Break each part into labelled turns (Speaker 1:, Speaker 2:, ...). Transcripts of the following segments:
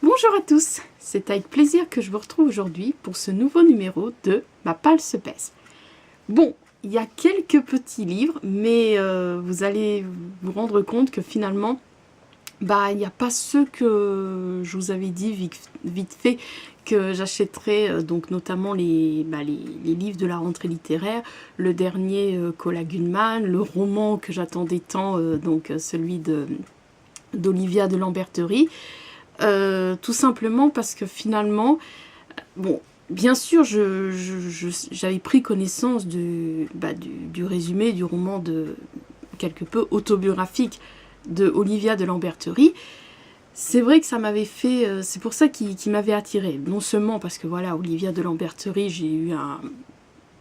Speaker 1: Bonjour à tous, c'est avec plaisir que je vous retrouve aujourd'hui pour ce nouveau numéro de Ma Palle se pèse. Bon, il y a quelques petits livres, mais vous allez vous rendre compte que finalement, il n'y a pas ceux que je vous avais dit vite fait que j'achèterais, donc notamment les livres de la rentrée littéraire, le dernier Cola Gunman, le roman que j'attendais tant, donc celui d'Olivia de Lamberterie. Tout simplement parce que finalement, bon, bien sûr, j'avais pris connaissance du résumé du roman quelque peu autobiographique de Olivia de Lamberterie. C'est vrai que ça m'avait fait, c'est pour ça qu'il m'avait attiré. Non seulement parce que voilà, Olivia de Lamberterie, j'ai eu un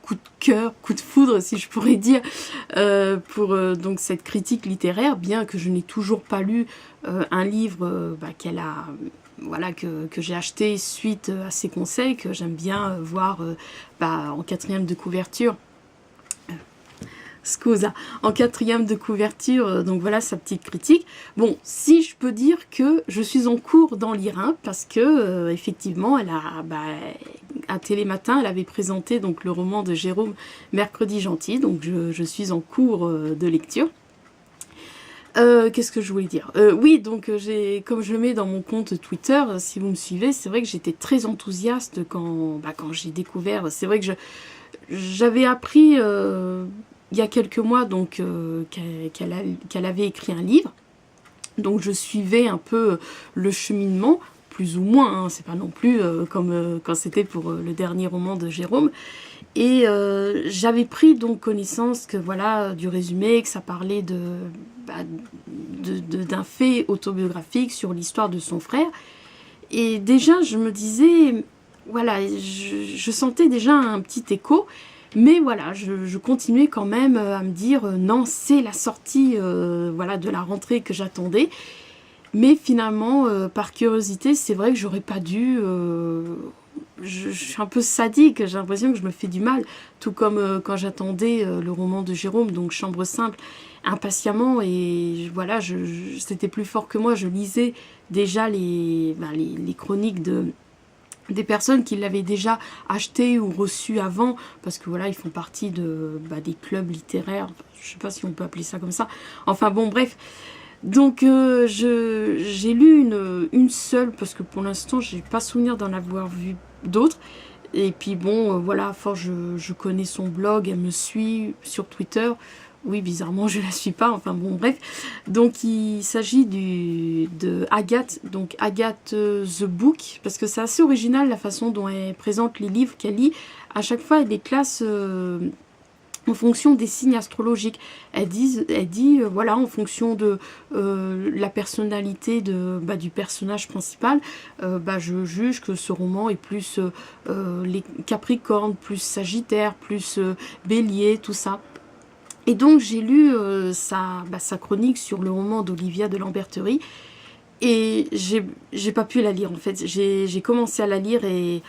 Speaker 1: coup de cœur, coup de foudre si je pourrais dire, pour donc cette critique littéraire, bien que je n'ai toujours pas lu un livre qu'elle a, voilà, que j'ai acheté suite à ses conseils, que j'aime bien voir en quatrième de couverture. Scusa, en quatrième de couverture, donc voilà sa petite critique. Bon, si je peux dire que je suis en cours d'en lire un, parce que effectivement, elle a, à Télématin, elle avait présenté donc le roman de Jérôme Mercredi Gentil, donc je suis en cours de lecture. Qu'est-ce que je voulais dire, oui, donc comme je le mets dans mon compte Twitter, si vous me suivez, c'est vrai que j'étais très enthousiaste quand j'ai découvert. C'est vrai que j'avais appris il y a quelques mois donc qu'elle avait écrit un livre, donc je suivais un peu le cheminement, plus ou moins, hein, c'est pas non plus comme quand c'était pour le dernier roman de Jérôme. Et j'avais pris donc connaissance que voilà du résumé, que ça parlait d'un fait autobiographique sur l'histoire de son frère. Et déjà je me disais, voilà, je sentais déjà un petit écho, mais voilà, je continuais quand même à me dire non, c'est la sortie voilà, de la rentrée que j'attendais. Mais finalement, par curiosité, c'est vrai que j'aurais pas dû. Je suis un peu sadique, j'ai l'impression que je me fais du mal, tout comme quand j'attendais le roman de Jérôme, donc Chambre simple, impatiemment, et voilà, c'était plus fort que moi, je lisais déjà les chroniques des personnes qui l'avaient déjà acheté ou reçu avant, parce que voilà, ils font partie des clubs littéraires, je sais pas si on peut appeler ça comme ça, enfin bon, bref. Donc j'ai lu une seule, parce que pour l'instant j'ai pas souvenir d'en avoir vu d'autres. Et puis bon, voilà, à force je connais son blog, elle me suit sur Twitter. Oui, bizarrement je la suis pas, enfin bon, bref. Donc il s'agit de Agathe, donc Agathe The Book, parce que c'est assez original la façon dont elle présente les livres qu'elle lit. À chaque fois elle les classe en fonction des signes astrologiques. Elle dit voilà, en fonction de la personnalité du personnage principal, je juge que ce roman est plus les Capricornes, plus Sagittaire, plus Bélier, tout ça. Et donc j'ai lu sa chronique sur le roman d'Olivia de Lamberterie, et j'ai pas pu la lire en fait. J'ai commencé à la lire et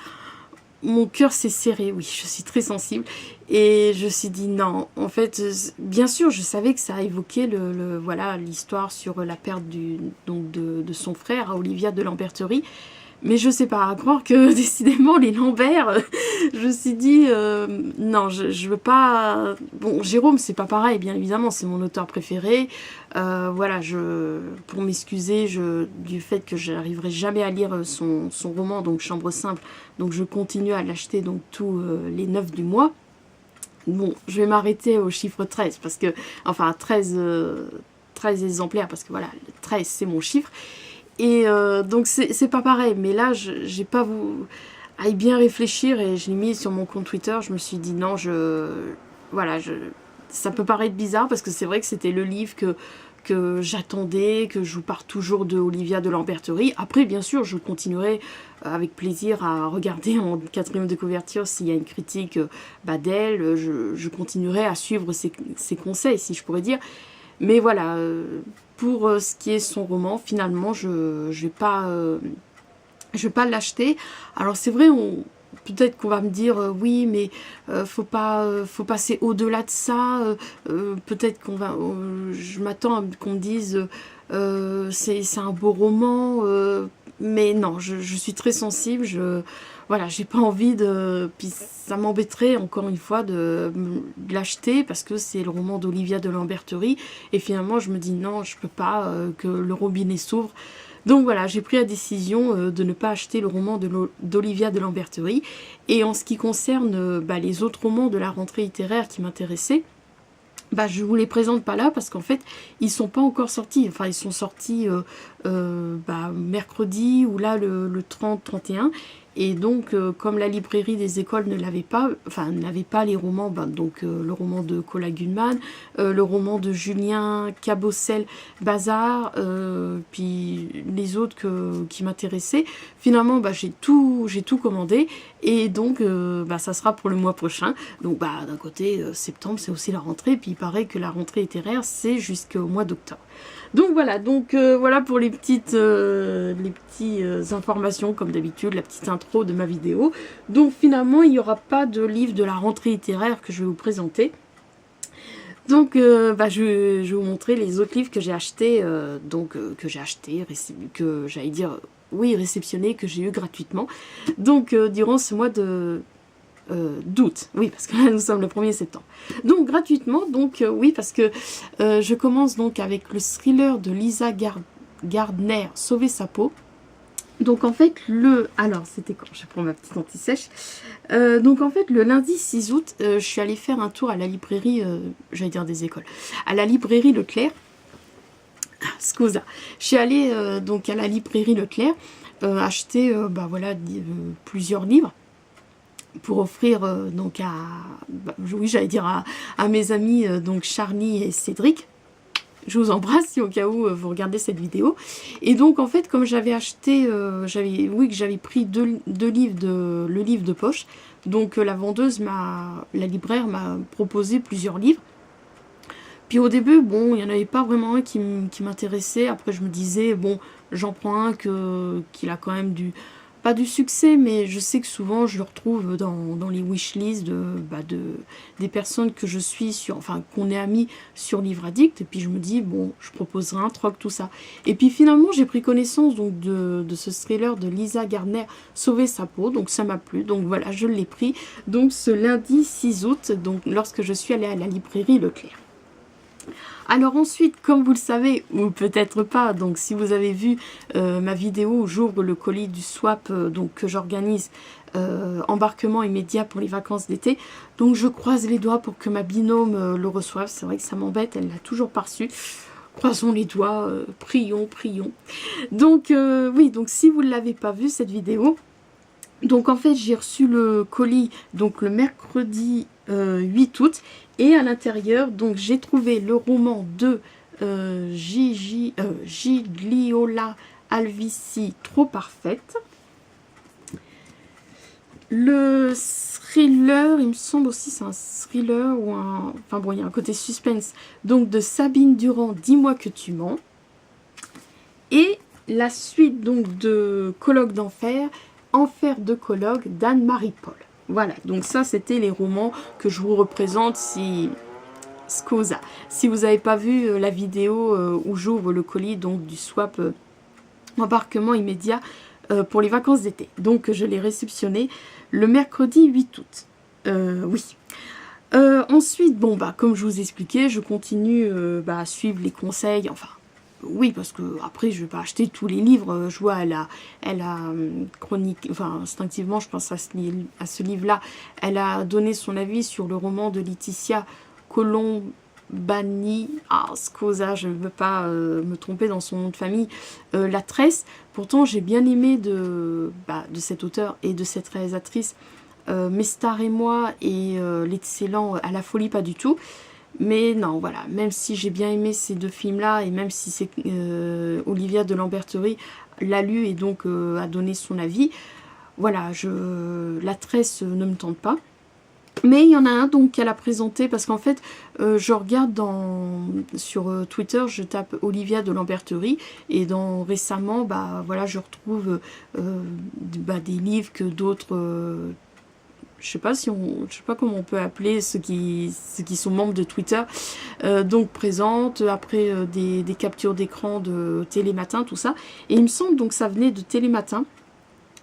Speaker 1: mon cœur s'est serré, oui, je suis très sensible. Et je me suis dit non, en fait, bien sûr, je savais que ça évoquait voilà, l'histoire sur la perte de son frère, Olivia de Lamberterie. Mais je sais pas, à croire que décidément les Lambert, je me suis dit non, je veux pas. Bon, Jérôme, c'est pas pareil, bien évidemment, c'est mon auteur préféré. Voilà, pour m'excuser du fait que je n'arriverai jamais à lire son roman, donc Chambre simple, donc je continue à l'acheter donc tous les 9 du mois. Bon, je vais m'arrêter au chiffre 13, parce que, enfin 13 exemplaires, parce que voilà, 13 c'est mon chiffre. Et donc c'est pas pareil, mais là j'ai pas à y bien réfléchir, et je l'ai mis sur mon compte Twitter. Je me suis dit non, voilà, ça peut paraître bizarre parce que c'est vrai que c'était le livre que j'attendais, que je vous parle toujours de Olivia de Lamberterie. Après bien sûr je continuerai avec plaisir à regarder en quatrième de couverture s'il y a une critique d'elle. Je continuerai à suivre ses conseils, si je pourrais dire. Mais voilà, pour ce qui est son roman, finalement, je vais pas l'acheter. Alors c'est vrai, peut-être qu'on va me dire oui, mais faut passer au-delà de ça. Peut-être je m'attends à qu'on me dise c'est un beau roman. mais non, je suis très sensible, voilà, j'ai pas envie de... Puis ça m'embêterait encore une fois de l'acheter parce que c'est le roman d'Olivia de Lamberterie. Et finalement, je me dis non, je peux pas, que le robinet s'ouvre. Donc voilà, j'ai pris la décision de ne pas acheter le roman d'Olivia de Lamberterie. Et en ce qui concerne les autres romans de la rentrée littéraire qui m'intéressaient, je vous les présente pas là parce qu'en fait ils sont pas encore sortis, enfin ils sont sortis mercredi ou là le 30-31 et donc comme la librairie des écoles ne l'avait pas, enfin n'avait pas les romans, le roman de Cola Gunman, le roman de Julien Cabossel Bazar, puis les autres qui m'intéressaient, finalement j'ai tout commandé et donc ça sera pour le mois prochain. Donc d'un côté septembre c'est aussi la rentrée, puis il paraît que la rentrée littéraire c'est jusqu'au mois d'octobre. Donc voilà pour les petites informations comme d'habitude, la petite intro de ma vidéo. Donc finalement il n'y aura pas de livre de la rentrée littéraire que je vais vous présenter. Donc je vais vous montrer les autres livres que j'ai achetés, réceptionnés, que j'ai eu gratuitement. Donc durant ce mois d'août, oui, parce que là nous sommes le 1er septembre. Donc gratuitement, oui, parce que je commence donc avec le thriller de Lisa Gardner, Sauver sa peau. Donc en fait alors c'était quand je prends ma petite anti-sèche. Donc en fait le lundi 6 août, je suis allée faire un tour à la librairie, j'allais dire des écoles, à la librairie Leclerc. Scusa. Je suis allée donc à la librairie Leclerc acheter plusieurs livres pour offrir à mes amis donc Charlie et Cédric. Je vous embrasse si au cas où vous regardez cette vidéo. Et donc en fait comme j'avais acheté, j'avais pris deux livres le livre de poche. Donc la libraire m'a proposé plusieurs livres. Puis au début, il n'y en avait pas vraiment un qui m'intéressait. Après je me disais, j'en prends un qu'il a quand même pas du succès, mais je sais que souvent je le retrouve dans les wishlists des personnes que je suis qu'on est amis sur Livre Addict. Et puis je me dis, je proposerai un troc, tout ça. Et puis finalement, j'ai pris connaissance donc de ce thriller de Lisa Gardner, Sauver sa peau. Donc ça m'a plu. Donc voilà, je l'ai pris. Donc ce lundi 6 août, donc lorsque je suis allée à la librairie Leclerc. Alors ensuite, comme vous le savez, ou peut-être pas, donc si vous avez vu ma vidéo où j'ouvre le colis du swap que j'organise, embarquement immédiat pour les vacances d'été, donc je croise les doigts pour que ma binôme le reçoive. C'est vrai que ça m'embête, elle l'a toujours pas reçu. Croisons les doigts, prions. Donc oui, donc si vous ne l'avez pas vu cette vidéo, donc en fait j'ai reçu le colis donc le mercredi 8 août. Et à l'intérieur, donc j'ai trouvé le roman de Gigliola Alvici, Trop parfaite. Le thriller, il me semble aussi c'est un thriller ou un... Enfin bon, il y a un côté suspense. Donc de Sabine Durand, Dis-moi que tu mens. Et la suite donc de Colloque d'enfer, Enfer de colloque d'Anne-Marie Paul. Voilà, donc ça c'était les romans que je vous représente si vous n'avez pas vu la vidéo où j'ouvre le colis donc du swap embarquement immédiat pour les vacances d'été. Donc je l'ai réceptionné le mercredi 8 août. Oui. Ensuite, comme je vous expliquais, je continue à suivre les conseils, oui, parce que après je vais pas acheter tous les livres. Je vois elle a chronique, instinctivement je pense à ce livre-là. Elle a donné son avis sur le roman de Laetitia Colombani. Scusa, je ne veux pas me tromper dans son nom de famille. La Tresse. Pourtant j'ai bien aimé de cet auteur et de cette réalisatrice Mestar et moi et l'excellent À la folie pas du tout. Mais non, voilà, même si j'ai bien aimé ces deux films-là, et même si c'est Olivia de Lamberterie l'a lu et donc a donné son avis, voilà, La Tresse ne me tente pas. Mais il y en a un donc qu'elle a présenté, parce qu'en fait, je regarde sur Twitter, je tape Olivia de Lamberterie, et récemment, je retrouve des livres que d'autres je sais pas si je sais pas comment on peut appeler ceux qui sont membres de Twitter, donc présente, après des captures d'écran de Télématin, tout ça. Et il me semble donc ça venait de Télématin.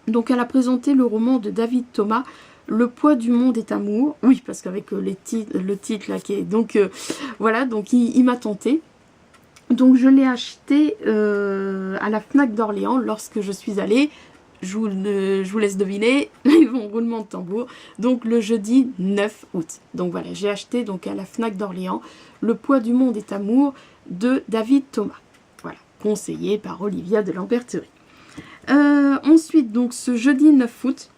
Speaker 1: Donc elle a présenté le roman de David Thomas, Le poids du monde est amour. Oui, parce qu'avec le titre là qui est... Donc voilà, donc il m'a tenté. Donc je l'ai acheté à la Fnac d'Orléans lorsque je suis allée. Je vous laisse deviner, ils vont roulement de tambour. Donc le jeudi 9 août. Donc voilà, j'ai acheté donc à la Fnac d'Orléans Le poids du monde est amour de David Thomas. Voilà, conseillé par Olivia de Lamberterie. Ensuite, donc ce jeudi 9 août,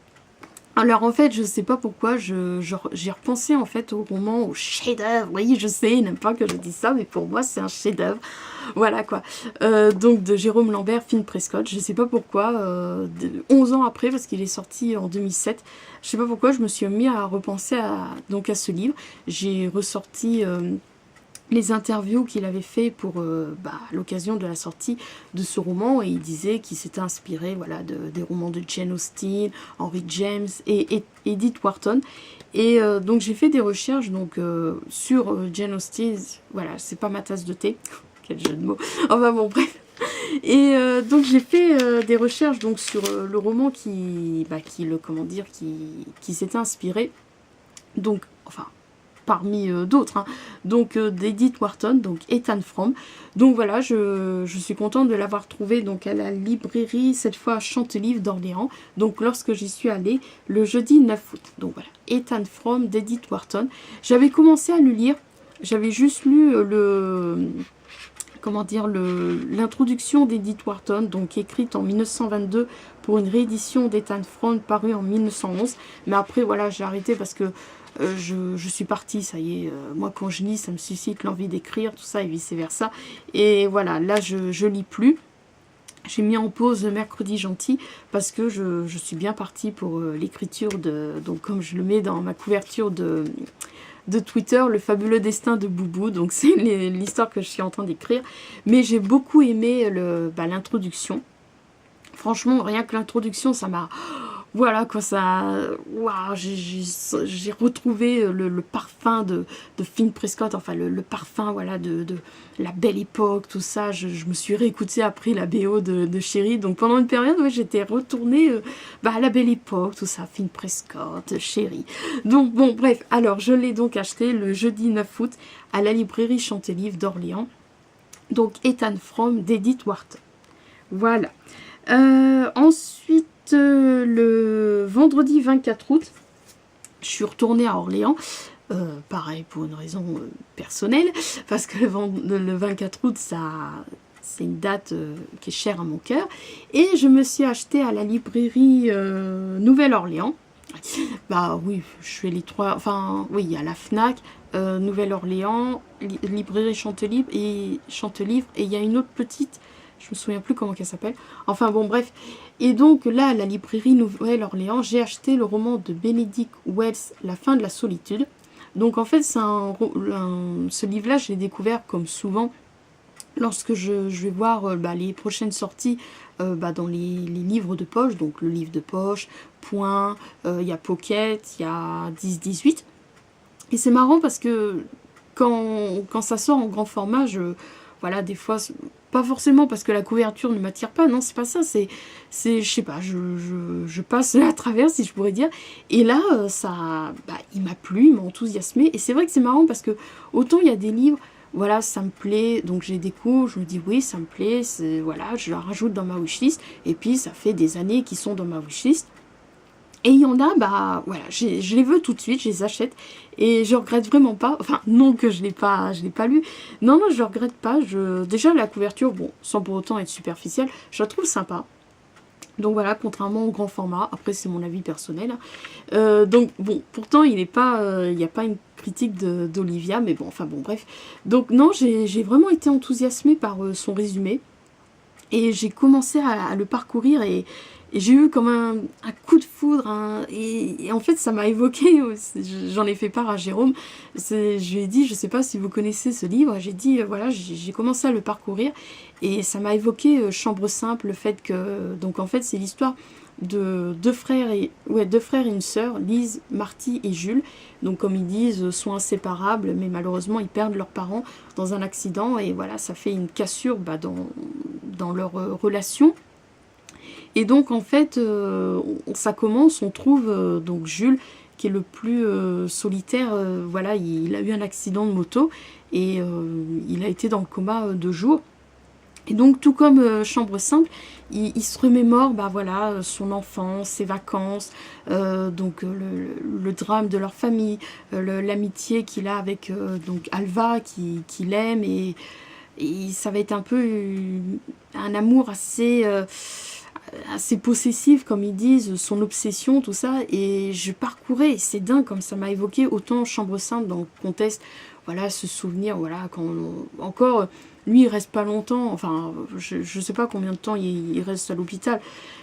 Speaker 1: alors en fait, je sais pas pourquoi, j'ai repensé en fait au roman, au chef-d'œuvre. Oui, je sais, il n'aime pas que je dise ça, mais pour moi c'est un chef-d'œuvre. Voilà quoi. Donc de Jérôme Lambert, Finn Prescott. Je sais pas pourquoi, 11 ans après, parce qu'il est sorti en 2007, je sais pas pourquoi, je me suis mis à repenser à ce livre. J'ai ressorti les interviews qu'il avait fait pour l'occasion de la sortie de ce roman, et il disait qu'il s'était inspiré voilà, des romans de Jane Austen, Henry James et Edith Wharton. Et donc j'ai fait des recherches donc, sur Jane Austen. Voilà, c'est pas ma tasse de thé. Quel jeu de mots. Enfin bon, bref. Et donc j'ai fait des recherches donc, sur le roman qui s'était inspiré. Donc, enfin, parmi d'autres, hein. Donc d'Edith Wharton, donc Ethan Frome. Donc voilà, je suis contente de l'avoir trouvé donc à la librairie, cette fois à Chantelivre d'Orléans, donc lorsque j'y suis allée le jeudi 9 août. Donc voilà, Ethan Frome d'Edith Wharton. J'avais commencé à le lire, j'avais juste lu l'introduction d'Edith Wharton, donc écrite en 1922 pour une réédition d'Ethan Frome parue en 1911. Mais après, voilà, j'ai arrêté parce que je suis partie, ça y est. Moi, quand je lis, ça me suscite l'envie d'écrire, tout ça, et vice-versa. Et voilà, là, je lis plus. J'ai mis en pause le mercredi gentil parce que je suis bien partie pour l'écriture donc comme je le mets dans ma couverture de Twitter, Le fabuleux destin de Boubou. Donc c'est l'histoire que je suis en train d'écrire. Mais j'ai beaucoup aimé l'introduction. Franchement, rien que l'introduction, ça m'a... Voilà quoi, ça... Waouh, j'ai retrouvé le parfum de Finn Prescott, enfin le parfum voilà, de la belle époque, tout ça. Je me suis réécoutée après la BO de Chérie. Donc pendant une période, ouais, j'étais retournée à la belle époque, tout ça, Finn Prescott, Chérie. Donc bon, bref, alors je l'ai donc acheté le jeudi 9 août à la librairie Chantelivre d'Orléans. Donc Ethan Frome d'Edith Wharton. Voilà. Ensuite, le vendredi 24 août, je suis retournée à Orléans. Pareil, pour une raison personnelle, parce que le 24 août, c'est une date qui est chère à mon cœur. Et je me suis achetée à la librairie Nouvelle-Orléans. Bah oui, je fais les trois... Enfin, oui, il y a la Fnac, Nouvelle-Orléans, librairie Chantelivre, et il y a une autre petite... Je me souviens plus comment elle s'appelle. Enfin bon, bref. Et donc là, à la librairie Nouvelle-Orléans, j'ai acheté le roman de Benedict Wells, La fin de la solitude. Donc en fait, ce livre-là, je l'ai découvert comme souvent lorsque je vais voir les prochaines sorties dans les livres de poche. Donc le livre de poche, Point, il y a Pocket, il y a 10-18. Et c'est marrant parce que quand ça sort en grand format, voilà, des fois... Pas forcément parce que la couverture ne m'attire pas, non, c'est pas ça, c'est je sais pas, je passe à travers, si je pourrais dire. Et là, il m'a plu, il m'a enthousiasmé. Et c'est vrai que c'est marrant parce que autant il y a des livres, voilà, ça me plaît, donc je les découvre, je me dis oui, ça me plaît, voilà, je la rajoute dans ma wishlist. Et puis ça fait des années qu'ils sont dans ma wishlist. Et il y en a, voilà, je les veux tout de suite, je les achète. Et je regrette vraiment pas, enfin, non que je l'ai pas lu. Non, je regrette pas. Déjà, la couverture, bon, sans pour autant être superficielle, je la trouve sympa. Donc voilà, contrairement au grand format, après c'est mon avis personnel. Donc bon, pourtant il n'y a pas une critique d'Olivia, mais bon, enfin bon, bref. Donc non, j'ai vraiment été enthousiasmée par son résumé. Et j'ai commencé à le parcourir et j'ai eu comme un coup de foudre. Et en fait, ça m'a évoqué, j'en ai fait part à Jérôme. Je lui ai dit, je ne sais pas si vous connaissez ce livre. J'ai dit, voilà, j'ai commencé à le parcourir. Et ça m'a évoqué Chambre simple, le fait que... Donc en fait, c'est l'histoire deux frères et une sœur, Lise, Marty et Jules. Donc comme ils disent, sont inséparables, mais malheureusement ils perdent leurs parents dans un accident, et voilà, ça fait une cassure dans leur relation. Et donc en fait, ça commence, on trouve donc Jules, qui est le plus solitaire, voilà, il a eu un accident de moto, et il a été dans le coma 2 jours. Et donc, tout comme Chambre Simple, il se remémore voilà, son enfance, ses vacances, donc le drame de leur famille, l'amitié qu'il a avec donc Alva, qui l'aime, et ça va être un peu un amour assez possessif, comme ils disent, son obsession, tout ça. Et je parcourais, c'est dingue comme ça m'a évoqué autant Chambre Simple dans le contexte, voilà, ce souvenir, voilà, quand encore, lui il reste pas longtemps, enfin je sais pas combien de temps il reste à l'hôpital,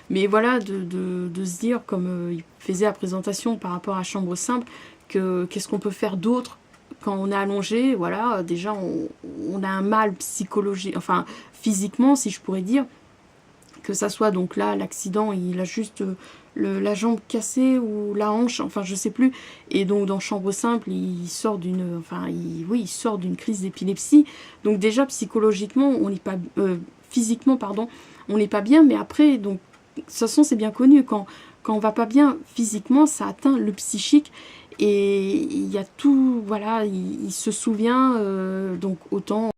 Speaker 1: mais voilà, de se dire, comme il faisait la présentation par rapport à Chambre Simple, que qu'est-ce qu'on peut faire d'autre quand on est allongé, voilà, déjà on a un mal psychologique, enfin physiquement, si je pourrais dire, que ça soit donc là l'accident, il a juste la jambe cassée ou la hanche, enfin je sais plus, et donc dans Chambre Simple il sort d'une, enfin il sort d'une crise d'épilepsie, donc déjà psychologiquement on n'est pas, physiquement pardon, on n'est pas bien, mais après, donc de toute façon c'est bien connu, quand on va pas bien physiquement, ça atteint le psychique, et il y a tout, voilà, il se souvient, donc autant